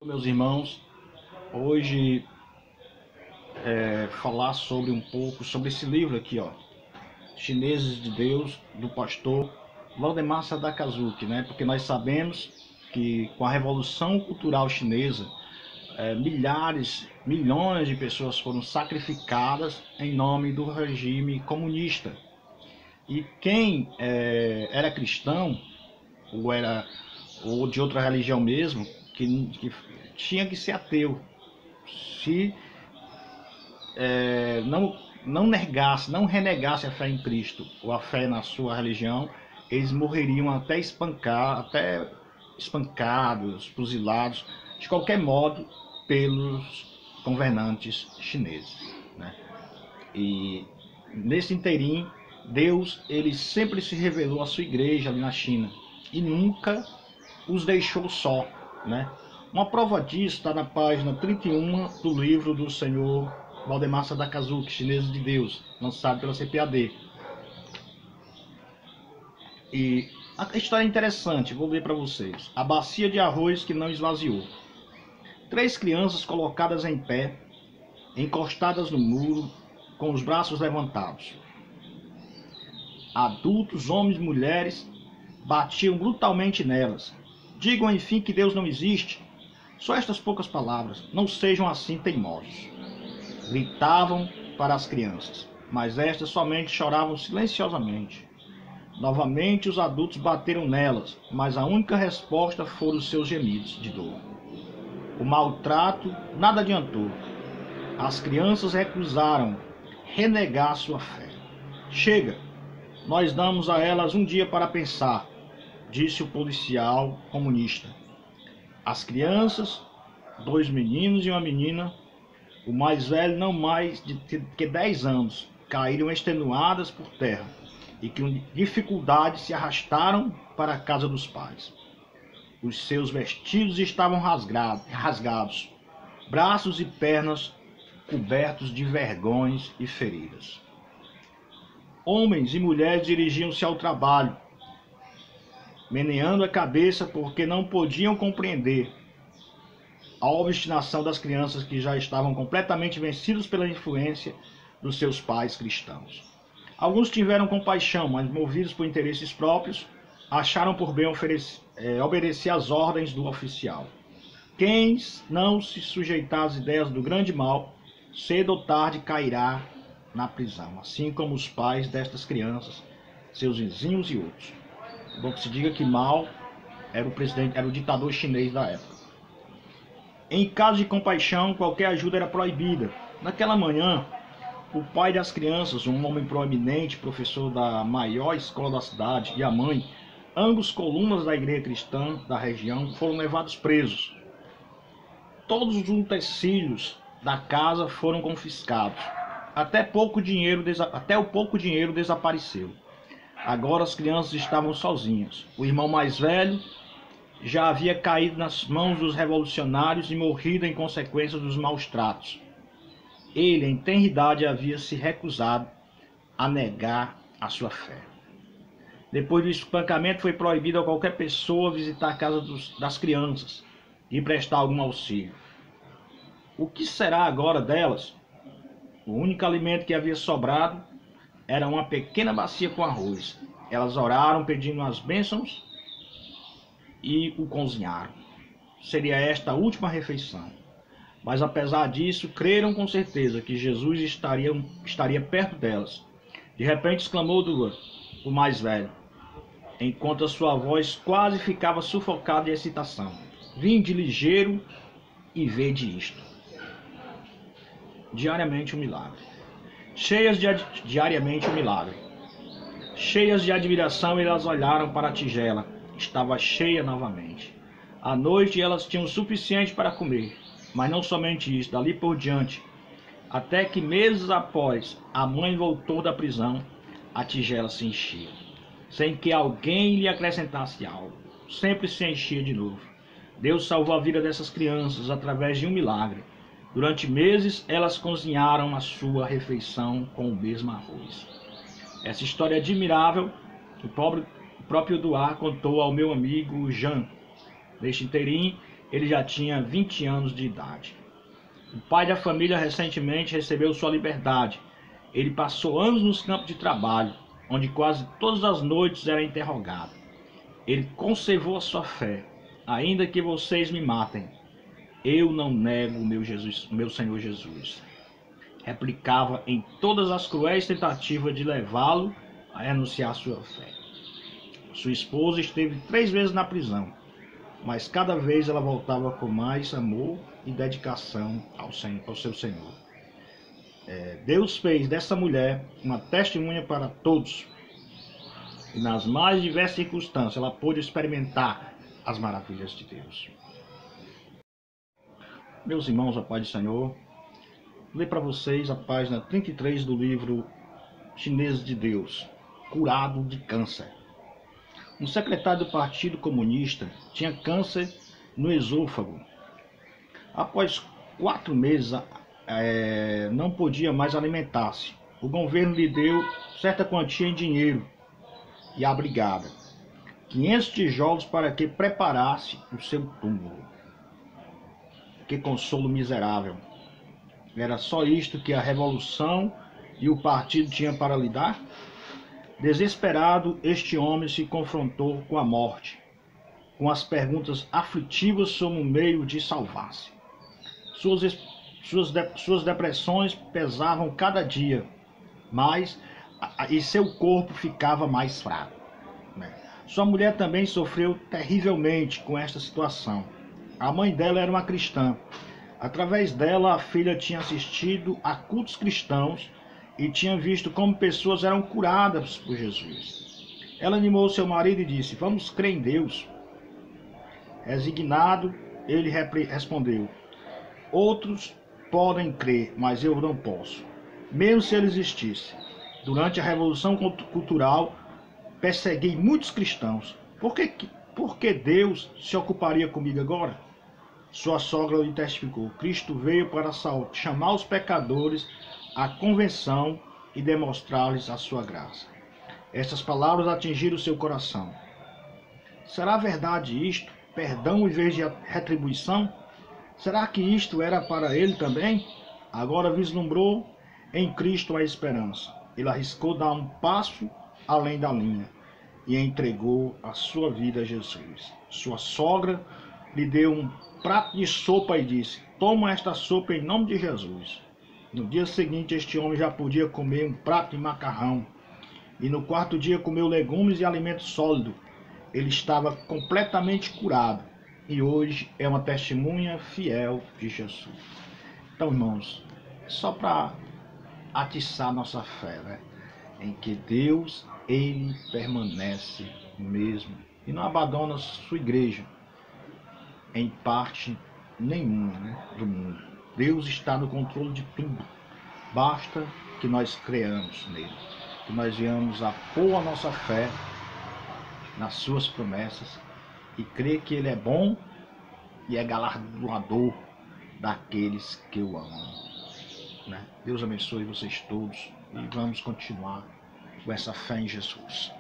Meus irmãos, hoje falar sobre um pouco sobre esse livro aqui, ó, Chineses de Deus, do pastor Valdemar Sadakazuki, né? Porque nós sabemos que com a Revolução Cultural Chinesa, milhares, milhões de pessoas foram sacrificadas em nome do regime comunista. E quem era cristão ou de outra religião mesmo, que tinha que ser ateu. Se não negasse, não renegasse a fé em Cristo ou a fé na sua religião, eles morreriam até espancados, fuzilados, de qualquer modo, pelos governantes chineses, né? E nesse inteirinho, Deus ele sempre se revelou à sua igreja ali na China e nunca os deixou só, né? Uma prova disso está na página 31 do livro do senhor Valdemar Sadakazuki, Chineses de Deus, lançado pela CPAD. E a história é interessante, vou ler para vocês. A bacia de arroz que não esvaziou. 3 crianças colocadas em pé, encostadas no muro, com os braços levantados. Adultos, homens e mulheres, batiam brutalmente nelas. Digam, enfim, que Deus não existe. Só estas poucas palavras, não sejam assim teimosos. Gritavam para as crianças, mas estas somente choravam silenciosamente. Novamente os adultos bateram nelas, mas a única resposta foram os seus gemidos de dor. O maltrato nada adiantou. As crianças recusaram renegar sua fé. Chega, nós damos a elas um dia para pensar, disse o policial comunista. As crianças, 2 meninos e uma menina, o mais velho não mais de 10 anos, caíram extenuadas por terra e com dificuldade se arrastaram para a casa dos pais. Os seus vestidos estavam rasgados, braços e pernas cobertos de vergões e feridas. Homens e mulheres dirigiam-se ao trabalho, meneando a cabeça porque não podiam compreender a obstinação das crianças que já estavam completamente vencidos pela influência dos seus pais cristãos. Alguns tiveram compaixão, mas movidos por interesses próprios, acharam por bem obedecer às ordens do oficial. Quem não se sujeitar às ideias do grande mal, cedo ou tarde cairá na prisão, assim como os pais destas crianças, seus vizinhos e outros. Bom que se diga que Mao era o ditador chinês da época. Em caso de compaixão, qualquer ajuda era proibida. Naquela manhã, o pai das crianças, um homem proeminente, professor da maior escola da cidade, e a mãe, ambos colunas da igreja cristã da região, foram levados presos. Todos os utensílios da casa foram confiscados. Até o pouco dinheiro desapareceu. Agora as crianças estavam sozinhas. O irmão mais velho já havia caído nas mãos dos revolucionários e morrido em consequência dos maus tratos. Ele, em tenra idade, havia se recusado a negar a sua fé. Depois do espancamento, foi proibido a qualquer pessoa visitar a casa das crianças e prestar algum auxílio. O que será agora delas? O único alimento que havia sobrado era uma pequena bacia com arroz. Elas oraram pedindo as bênçãos e o cozinharam. Seria esta a última refeição. Mas apesar disso, creram com certeza que Jesus estaria perto delas. De repente exclamou o mais velho, enquanto a sua voz quase ficava sufocada de excitação. Vinde ligeiro e vede isto. Diariamente um milagre. Diariamente um milagre. Cheias de admiração, elas olharam para a tigela. Estava cheia novamente. À noite elas tinham o suficiente para comer, mas não somente isso, dali por diante, até que meses após a mãe voltou da prisão, a tigela se enchia, sem que alguém lhe acrescentasse algo. Sempre se enchia de novo. Deus salvou a vida dessas crianças através de um milagre. Durante meses elas cozinharam a sua refeição com o mesmo arroz. Essa história é admirável. O próprio Eduardo contou ao meu amigo Jean. Neste inteirinho, ele já tinha 20 anos de idade. O pai da família recentemente recebeu sua liberdade. Ele passou anos nos campos de trabalho, onde quase todas as noites era interrogado. Ele conservou a sua fé. Ainda que vocês me matem, eu não nego meu Senhor Jesus. Replicava em todas as cruéis tentativas de levá-lo a renunciar à sua fé. Sua esposa esteve 3 vezes na prisão, mas cada vez ela voltava com mais amor e dedicação ao seu Senhor. Deus fez dessa mulher uma testemunha para todos. E nas mais diversas circunstâncias ela pôde experimentar as maravilhas de Deus. Meus irmãos, a paz do Senhor, vou ler para vocês a página 33 do livro Chinês de Deus, Curado de Câncer. Um secretário do Partido Comunista tinha câncer no esôfago. Após 4 meses, não podia mais alimentar-se. O governo lhe deu certa quantia em dinheiro e abrigada, 500 tijolos para que preparasse o seu túmulo. Que consolo miserável! Era só isto que a revolução e o partido tinham para lhe dar? Desesperado, este homem se confrontou com a morte, com as perguntas aflitivas sobre o meio de salvar-se. Suas depressões pesavam cada dia mais e seu corpo ficava mais fraco. Sua mulher também sofreu terrivelmente com esta situação. A mãe dela era uma cristã. Através dela, a filha tinha assistido a cultos cristãos e tinha visto como pessoas eram curadas por Jesus. Ela animou seu marido e disse: "Vamos crer em Deus." Resignado, ele respondeu: "Outros podem crer, mas eu não posso, mesmo se ele existisse. Durante a Revolução Cultural, persegui muitos cristãos. Por que Deus se ocuparia comigo agora?" Sua sogra lhe testificou: "Cristo veio para chamar os pecadores à conversão e demonstrar-lhes a sua graça." Estas palavras atingiram seu coração. Será verdade isto? Perdão em vez de retribuição? Será que isto era para ele também? Agora vislumbrou em Cristo a esperança. Ele arriscou dar um passo além da linha e entregou a sua vida a Jesus. Sua sogra lhe deu um prato de sopa e disse: "Toma esta sopa em nome de Jesus." No dia seguinte, este homem já podia comer um prato de macarrão. E no 4º dia comeu legumes e alimento sólido. Ele estava completamente curado. E hoje é uma testemunha fiel de Jesus. Então, irmãos, só para atiçar nossa fé, né? Em que Deus, Ele permanece mesmo. E não abandona sua igreja em parte nenhuma, né, do mundo. Deus está no controle de tudo. Basta que nós creamos nele, que nós venhamos a pôr a nossa fé nas suas promessas e crer que ele é bom e é galardoador daqueles que o amam. Né? Deus abençoe vocês todos e vamos continuar com essa fé em Jesus.